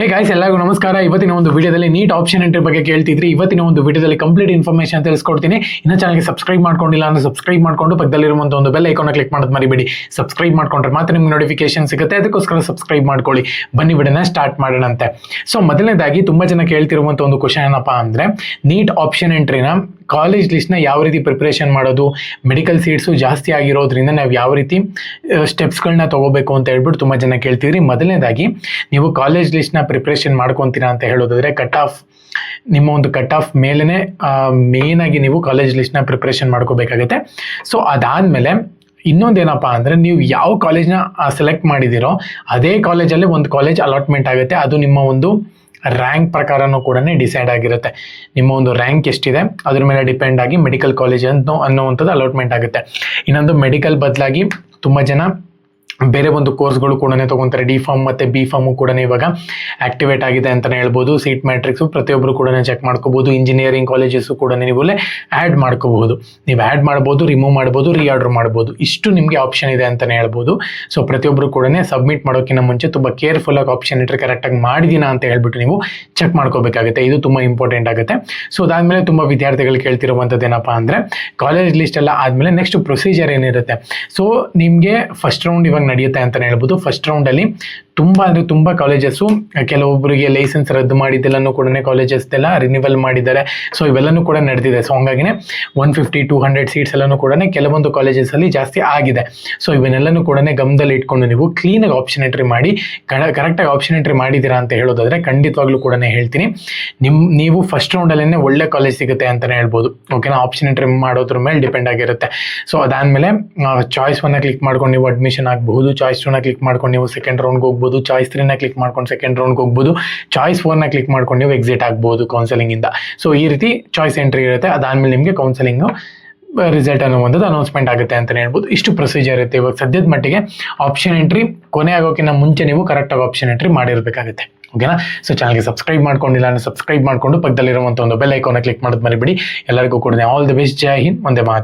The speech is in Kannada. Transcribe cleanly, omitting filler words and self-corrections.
ಹೇ ಗಾಯ್ಸ್, ಎಲ್ಲರಿಗೂ ನಮಸ್ಕಾರ. ಇವತ್ತಿನ ಒಂದು ವಿಡಿಯೋದಲ್ಲಿ ನೀಟ್ ಆಪ್ಷನ್ ಎಂಟ್ರಿ ಬಗ್ಗೆ ಕೇಳ್ತಿದ್ರಿ. ಇವತ್ತಿನ ಒಂದು ವಿಡಿಯೋದಲ್ಲಿ ಕಂಪ್ಲೀಟ್ ಇನ್ಫಾರ್ಮೇಷನ್ ತಿಳಿಸ್ಕೊಡ್ತೀನಿ. ಇನ್ನು ಚಾನಲ್ಗೆ ಸಬ್ಸ್ಕ್ರೈಬ್ ಮಾಡ್ಕೊಂಡಿಲ್ಲ ಅಂದ್ರೆ ಸಬ್ಸ್ಕ್ರೈಬ್ ಮಾಡ್ಕೊಂಡು ಪಕ್ಕದಲ್ಲಿರುವಂಥ ಒಂದು ಬೆಲ್ ಐಕಾನ್ ಕ್ಲಿಕ್ ಮಾಡೋದು ಮರಿಬೇಡಿ. ಸಬ್ಸ್ಕ್ರೈಬ್ ಮಾಡ್ಕೊಂಡ್ರೆ ಮಾತ್ರ ನಿಮ್ಗೆ ನೋಟಿಫಿಕೇಶನ್ ಸಿಗುತ್ತೆ. ಅದಕ್ಕೋಸ್ಕರ ಸಬ್ಸ್ಕ್ರೈಬ್ ಮಾಡ್ಕೊಳ್ಳಿ. ಬನ್ನಿ ವಿಡಿಯೋನ ಸ್ಟಾರ್ಟ್ ಮಾಡೋಣಂತೆ. ಸೊ ಮೊದಲನೇದಾಗಿ ತುಂಬ ಜನ ಕೇಳ್ತಿರುವಂಥ ಒಂದು ಕ್ವಶನ್ ಏನಪ್ಪ ಅಂದರೆ, ನೀಟ್ ಆಪ್ಷನ್ ಎಂಟ್ರಿನ ಕಾಲೇಜ್ ಲಿಸ್ಟ್ನ ಯಾವ ರೀತಿ ಪ್ರಿಪ್ರೇಷನ್ ಮಾಡೋದು, ಮೆಡಿಕಲ್ ಸೀಟ್ಸು ಜಾಸ್ತಿ ಆಗಿರೋದ್ರಿಂದ ನಾವು ಯಾವ ರೀತಿ ಸ್ಟೆಪ್ಸ್ಗಳನ್ನ ತೊಗೋಬೇಕು ಅಂತ ಹೇಳ್ಬಿಟ್ಟು ತುಂಬ ಜನ ಕೇಳ್ತಿದ್ರಿ. ಮೊದಲನೇದಾಗಿ ನೀವು ಕಾಲೇಜ್ ಲಿಸ್ಟ್ನ ಪ್ರಿಪ್ರೇಷನ್ ಮಾಡ್ಕೊತೀರಾ ಅಂತ ಹೇಳೋದಾದರೆ ನಿಮ್ಮ ಒಂದು ಕಟ್ ಆಫ್ ಮೇಲೇ ಮೇಯ್ನಾಗಿ ನೀವು ಕಾಲೇಜ್ ಲಿಸ್ಟ್ನ ಪ್ರಿಪ್ರೇಷನ್ ಮಾಡ್ಕೋಬೇಕಾಗುತ್ತೆ. ಸೊ ಅದಾದಮೇಲೆ ಇನ್ನೊಂದೇನಪ್ಪ ಅಂದರೆ, ನೀವು ಯಾವ ಕಾಲೇಜ್ನ ಸೆಲೆಕ್ಟ್ ಮಾಡಿದ್ದೀರೋ ಅದೇ ಕಾಲೇಜಲ್ಲೇ ಒಂದು ಕಾಲೇಜ್ ಅಲಾಟ್ಮೆಂಟ್ ಆಗುತ್ತೆ. ಅದು ನಿಮ್ಮ ಒಂದು ರ್ಯಾಂಕ್ ಪ್ರಕಾರನೂ ಕೂಡ ಡಿಸೈಡ್ ಆಗಿರುತ್ತೆ. ನಿಮ್ಮ ಒಂದು ರ್ಯಾಂಕ್ ಎಷ್ಟಿದೆ ಅದ್ರ ಮೇಲೆ ಡಿಪೆಂಡ್ ಆಗಿ ಮೆಡಿಕಲ್ ಕಾಲೇಜ್ ಅನ್ನೋವಂಥದ್ದು ಅಲಾಟ್ಮೆಂಟ್ ಆಗುತ್ತೆ. ಇನ್ನೊಂದು, ಮೆಡಿಕಲ್ ಬದಲಾಗಿ ತುಂಬ ಜನ ಬೇರೆ ಒಂದು ಕೋರ್ಸ್ಗಳು ಕೂಡ ತೊಗೊತಾರೆ. ಡಿ ಫಾರ್ಮ್ ಮತ್ತು ಬಿ ಫಾರ್ಮು ಕೂಡ ಇವಾಗ ಆ್ಯಕ್ಟಿವೇಟ್ ಆಗಿದೆ ಅಂತಲೇ ಹೇಳ್ಬೋದು. ಸೀಟ್ ಮ್ಯಾಟ್ರಿಕ್ಸು ಪ್ರತಿಯೊಬ್ಬರು ಕೂಡ ಚೆಕ್ ಮಾಡ್ಕೋಬೋದು. ಇಂಜಿನಿಯರಿಂಗ್ ಕಾಲೇಜಸ್ಸು ಕೂಡ ನೀವು ಆ್ಯಡ್ ಮಾಡ್ಕೋಬಹುದು. ನೀವು ಆ್ಯಡ್ ಮಾಡ್ಬೋದು, ರಿಮೂವ್ ಮಾಡ್ಬೋದು, ರೀಆರ್ಡರ್ ಮಾಡ್ಬೋದು. ಇಷ್ಟು ನಿಮಗೆ ಆಪ್ಷನ್ ಇದೆ ಅಂತಲೇ ಹೇಳ್ಬೋದು. ಸೊ ಪ್ರತಿಯೊಬ್ಬರು ಕೂಡ ಸಬ್ಮಿಟ್ ಮಾಡೋಕ್ಕಿಂತ ಮುಂಚೆ ತುಂಬ ಕೇರ್ಫುಲ್ಲಾಗಿ ಆಪ್ಷನ್ ಎಂಟ್ರಿ ಕರೆಕ್ಟಾಗಿ ಮಾಡಿದ್ದೀನಾ ಅಂತ ಹೇಳ್ಬಿಟ್ಟು ನೀವು ಚೆಕ್ ಮಾಡ್ಕೋಬೇಕಾಗುತ್ತೆ. ಇದು ತುಂಬ ಇಂಪಾರ್ಟೆಂಟ್ ಆಗುತ್ತೆ. ಸೊ ಅದಾದಮೇಲೆ ತುಂಬ ವಿದ್ಯಾರ್ಥಿಗಳು ಕೇಳ್ತಿರುವಂಥದ್ದು ಏನಪ್ಪ ಅಂದರೆ, ಕಾಲೇಜ್ ಲಿಸ್ಟ್ ಎಲ್ಲ ಆದಮೇಲೆ ನೆಕ್ಸ್ಟ್ ಪ್ರೊಸೀಜರ್ ಏನಿರುತ್ತೆ. ಸೊ ನಿಮಗೆ ಫಸ್ಟ್ ರೌಂಡ್ ಇವಾಗ ನಡೆಯುತ್ತೆ ಅಂತಲೇ ಹೇಳ್ಬೋದು. ಫಸ್ಟ್ ರೌಂಡಲ್ಲಿ ತುಂಬ ಕಾಲೇಜಸ್ಸು, ಕೆಲವೊಬ್ಬರಿಗೆ ಲೈಸೆನ್ಸ್ ರದ್ದು ಮಾಡಿದ್ದೆಲ್ಲನೂ ಕೂಡ ಕಾಲೇಜಸ್ದೆಲ್ಲ ರಿನಿವಲ್ ಮಾಡಿದ್ದಾರೆ. ಸೊ ಇವೆಲ್ಲನೂ ಕೂಡ ನಡೆದಿದೆ. ಸೊ ಹಂಗಾಗಿನೇ 150-200 ಸೀಟ್ಸ್ ಎಲ್ಲನೂ ಕೂಡ ಕೆಲವೊಂದು ಕಾಲೇಜಸಲ್ಲಿ ಜಾಸ್ತಿ ಆಗಿದೆ. ಸೊ ಇವನ್ನೆಲ್ಲನೂ ಕೂಡ ಗಮನದಲ್ಲಿ ಇಟ್ಕೊಂಡು ನೀವು ಕ್ಲೀನಾಗಿ ಆಪ್ಷನ್ ಎಂಟ್ರಿ ಮಾಡಿ ಕರೆಕ್ಟಾಗಿ ಆಪ್ಷನ್ ಎಂಟ್ರಿ ಮಾಡಿದ್ದೀರಾ ಅಂತ ಹೇಳೋದಾದರೆ ಖಂಡಿತವಾಗ್ಲೂ ಕೂಡ ಹೇಳ್ತೀನಿ, ನೀವು ಫಸ್ಟ್ ರೌಂಡಲ್ಲೇ ಒಳ್ಳೆ ಕಾಲೇಜ್ ಸಿಗುತ್ತೆ ಅಂತಲೇ ಹೇಳ್ಬೋದು. ಓಕೆನಾ? ಆಪ್ಷನ್ ಎಂಟ್ರಿ ಮಾಡೋದ್ರ ಮೇಲೆ ಡಿಪೆಂಡ್ ಆಗಿರುತ್ತೆ. ಸೊ ಅದಾದಮೇಲೆ ಚಾಯ್ಸ್ 1 ಕ್ಲಿಕ್ ಮಾಡ್ಕೊಂಡು ನೀವು ಅಡ್ಮಿಷನ್ ಆಗಬಹುದು. ಚಾಯ್ಸ್ 2 ಕ್ಲಿಕ್ ಮಾಡ್ಕೊಂಡು ನೀವು ಸೆಕೆಂಡ್ ರೌಂಡ್ಗೆ ಹೋಗ್ಬೋದು. ಚಾಯ್ಸ್ 3 ಕ್ಲಿಕ್ ಮಾಡ್ಕೊಂಡು ಸೆಕೆಂಡ್ ರೌಂಡ್ಗೆ ಹೋಗ್ಬೋದು. ಚಾಯ್ಸ್ 4 ಕ್ಲಿಕ್ ಮಾಡ್ಕೊಂಡು ನೀವು ಎಕ್ಸಿಟ್ ಆಗ್ಬೋದು ಕೌನ್ಸೆಲಿಂಗಿಂದ. ಸೊ ಈ ರೀತಿ ಚಾಯ್ಸ್ ಎಂಟ್ರಿ ಇರುತ್ತೆ. ಅದಾದಮೇಲೆ ನಿಮಗೆ ಕೌನ್ಸೆಲಿಂಗು ರಿಸಲ್ಟ್ ಅನ್ನುವಂಥದ್ದು ಅನೌನ್ಸ್ಮೆಂಟ್ ಆಗುತ್ತೆ ಅಂತಲೇ ಹೇಳ್ಬೋದು. ಇಷ್ಟು ಪ್ರೊಸೀಜರ್ ಇರುತ್ತೆ. ಇವಾಗ ಸದ್ಯದ ಮಟ್ಟಿಗೆ ಆಪ್ಷನ್ ಎಂಟ್ರಿ ಕೊನೆ ಆಗೋಕ್ಕಿಂತ ಮುಂಚೆ ನೀವು ಕರೆಕ್ಟಾಗಿ ಆಪ್ಷನ್ ಎಂಟ್ರಿ ಮಾಡಿರಬೇಕಾಗುತ್ತೆ. ಓಕೆನಾ? ಸೊ ಚಾನಲ್ಗೆ ಸಬ್ಸ್ಕ್ರೈಬ್ ಮಾಡ್ಕೊಂಡಿಲ್ಲ ಅಂದರೆ ಸಬ್ಸ್ಕ್ರೈಬ್ ಮಾಡಿಕೊಂಡು ಪಕ್ಕದಲ್ಲಿರುವಂಥ ಒಂದು ಬೆಲ್ ಐಕಾನ್ ಕ್ಲಿಕ್ ಮಾಡೋದು ಮರಿಬೇಡಿ. ಎಲ್ಲರಿಗೂ ಕೂಡ ಆಲ್ ದಿ ಬೆಸ್ಟ್. ಜೈ ಹಿಂದ್, ಒಂದೇ ಮಾತು.